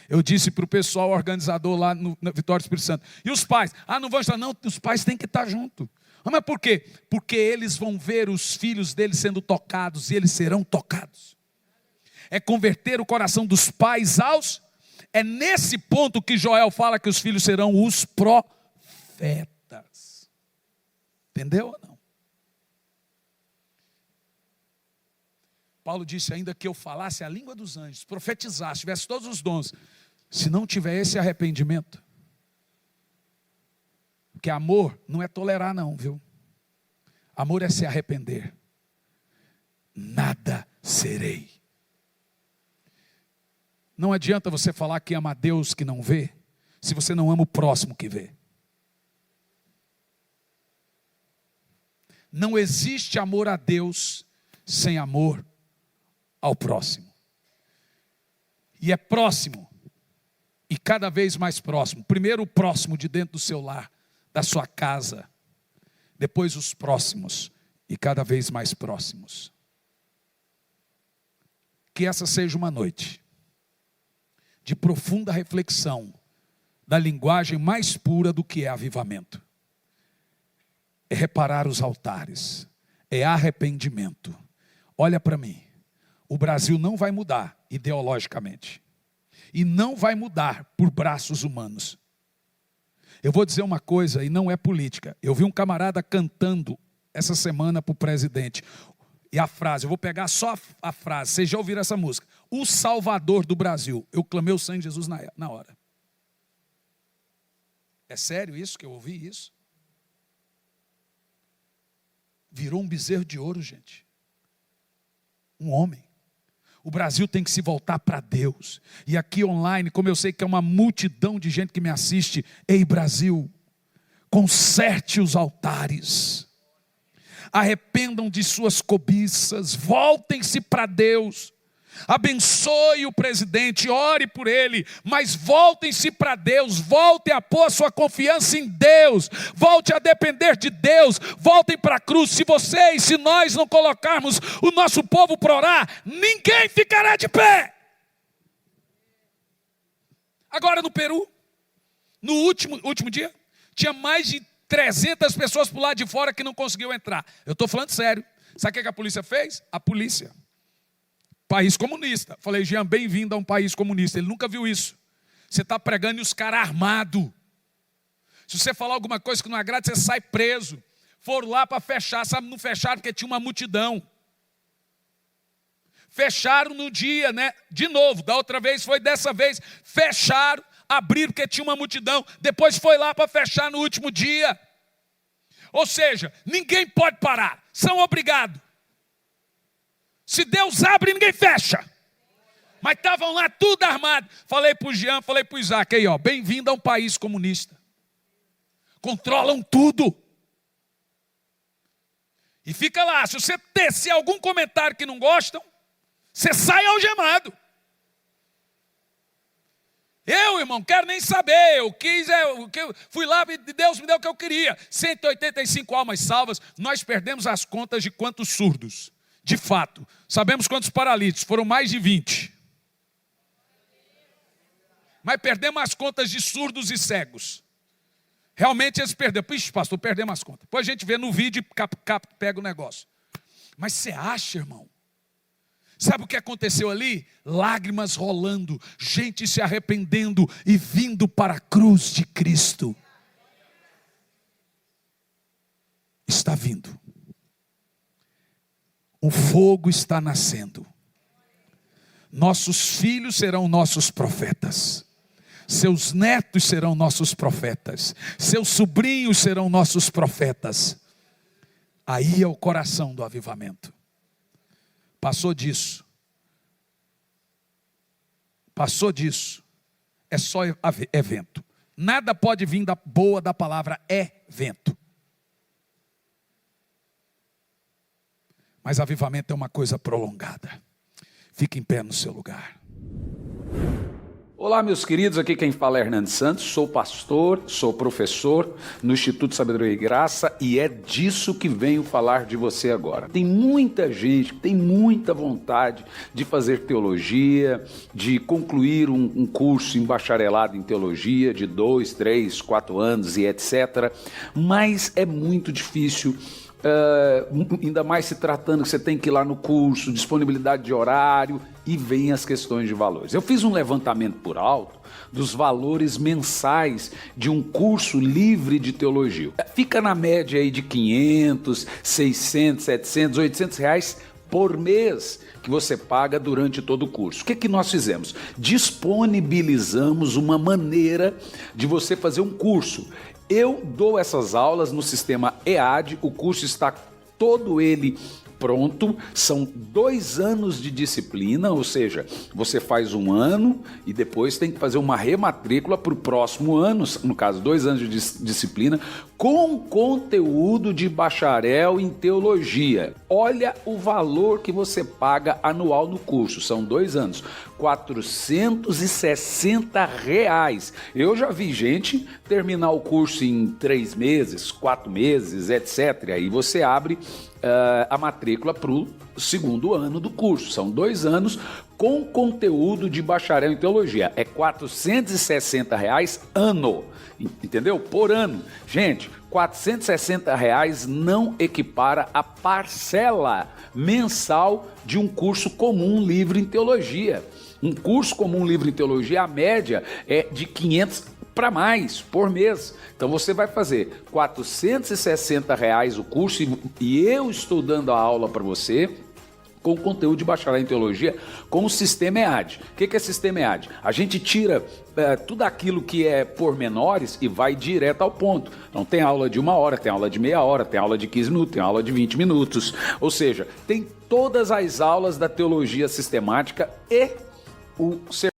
Eu disse para o pessoal organizador lá na Vitória do Espírito Santo. E os pais? Não vão estar, não, os pais têm que estar junto. Mas por quê? Porque eles vão ver os filhos deles sendo tocados, e eles serão tocados. É converter o coração dos pais aos... É nesse ponto que Joel fala que os filhos serão os profetas. Entendeu ou não? Paulo disse ainda que eu falasse a língua dos anjos, profetizasse, tivesse todos os dons. Se não tiver esse arrependimento... Porque amor não é tolerar não, viu? Amor é se arrepender. Nada serei. Não adianta você falar que ama a Deus que não vê, se você não ama o próximo que vê. Não existe amor a Deus sem amor ao próximo. E é próximo. E cada vez mais próximo. Primeiro o próximo de dentro do seu lar, da sua casa. Depois os próximos e cada vez mais próximos. Que essa seja uma noite de profunda reflexão da linguagem mais pura do que é avivamento. É reparar os altares, é arrependimento. Olha para mim, o Brasil não vai mudar ideologicamente. E não vai mudar por braços humanos. Eu vou dizer uma coisa, e não é política. Eu vi um camarada cantando essa semana para o presidente. E a frase, eu vou pegar só a frase. Vocês já ouviram essa música? O Salvador do Brasil. Eu clamei o sangue de Jesus na hora. É sério isso que eu ouvi isso? Virou um bezerro de ouro, gente. Um homem. O Brasil tem que se voltar para Deus. E aqui online, como eu sei que é uma multidão de gente que me assiste, ei Brasil, conserte os altares. Arrependam de suas cobiças, voltem-se para Deus. Abençoe o presidente, ore por ele, mas voltem-se para Deus, voltem a pôr sua confiança em Deus, volte a depender de Deus, voltem para a cruz. Se nós não colocarmos o nosso povo para orar, ninguém ficará de pé. Agora no Peru, no último dia, tinha mais de 300 pessoas por lado de fora que não conseguiu entrar. Eu estou falando sério. Sabe o que a polícia fez? A polícia. País comunista. Falei, Jean, bem-vindo a um país comunista. Ele nunca viu isso. Você está pregando e os caras armados. Se você falar alguma coisa que não agrada, você sai preso. Foram lá para fechar, sabe? Não fecharam porque tinha uma multidão. Fecharam no dia, né? De novo, da outra vez foi dessa vez. Fecharam, abriram porque tinha uma multidão. Depois foi lá para fechar no último dia. Ou seja, ninguém pode parar. São obrigados. Se Deus abre, ninguém fecha. Mas estavam lá tudo armado. Falei para o Jean, falei para o Isaac, aí ó, bem-vindo a um país comunista. Controlam tudo. E fica lá, se você tecer algum comentário que não gostam, você sai algemado. Eu, irmão, quero nem saber, fui lá e Deus me deu o que eu queria. 185 almas salvas, nós perdemos as contas de quantos surdos. De fato, sabemos quantos paralíticos, foram mais de 20. Mas perdemos as contas de surdos e cegos. Realmente eles perderam. Ixi, pastor, perdemos as contas. Depois a gente vê no vídeo e pega o negócio. Mas você acha, irmão? Sabe o que aconteceu ali? Lágrimas rolando, gente se arrependendo e vindo para a cruz de Cristo. Está vindo. O fogo está nascendo. Nossos filhos serão nossos profetas. Seus netos serão nossos profetas. Seus sobrinhos serão nossos profetas. Aí é o coração do avivamento. Passou disso. Passou disso. É só evento. Nada pode vir da boa da palavra vento. Mas avivamento é uma coisa prolongada. Fique em pé no seu lugar. Olá, meus queridos, aqui quem fala é Hernandes Santos, sou pastor, sou professor no Instituto Sabedoria e Graça e é disso que venho falar de você agora. Tem muita gente que tem muita vontade de fazer teologia, de concluir um curso em bacharelado em teologia de 2, 3, 4 anos e etc. Mas é muito difícil. Ainda mais se tratando que você tem que ir lá no curso, disponibilidade de horário e vem as questões de valores. Eu fiz um levantamento por alto dos valores mensais de um curso livre de teologia. Fica na média aí de 500, 600, 700, 800 reais por mês que você paga durante todo o curso. O que nós fizemos? Disponibilizamos uma maneira de você fazer um curso. Eu dou essas aulas no sistema EAD, o curso está todo ele pronto, são 2 anos de disciplina, ou seja, você faz 1 ano e depois tem que fazer uma rematrícula para o próximo ano, no caso 2 anos de disciplina, com conteúdo de bacharel em teologia. Olha o valor que você paga anual no curso, são 2 anos, R$460. Eu já vi gente terminar o curso em 3 meses, 4 meses, etc. Aí você abre a matrícula para o 2º ano do curso. São 2 anos com conteúdo de bacharel em teologia. É R$460 ano, entendeu? Por ano. Gente, R$460 não equipara a parcela mensal de um curso comum livre em teologia. Um curso comum livre em teologia, a média é de 500 para mais por mês. Então você vai fazer R$460 o curso e eu estou dando a aula para você com conteúdo de bacharel em teologia com o sistema EAD. O que é sistema EAD? A gente tira tudo aquilo que é pormenores e vai direto ao ponto. Então tem aula de 1 hora, tem aula de meia hora, tem aula de 15 minutos, tem aula de 20 minutos. Ou seja, tem todas as aulas da teologia sistemática e o certificado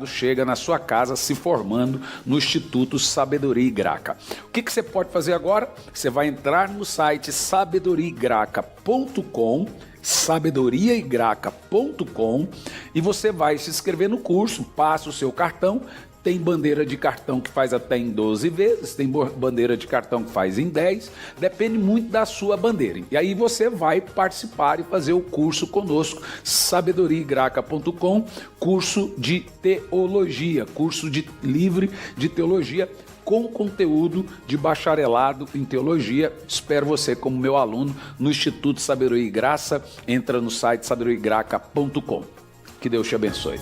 chega na sua casa se formando no Instituto Sabedoria e Graca. O que você pode fazer agora? Você vai entrar no site sabedoriaigraca.com, sabedoriaigraca.com, e você vai se inscrever no curso, passa o seu cartão. Tem bandeira de cartão que faz até em 12 vezes, tem bandeira de cartão que faz em 10, depende muito da sua bandeira. E aí você vai participar e fazer o curso conosco, sabedoriaigraca.com, curso de teologia, curso livre de teologia com conteúdo de bacharelado em teologia. Espero você como meu aluno no Instituto Sabedoria e Graça. Entra no site sabedoriaigraca.com. Que Deus te abençoe.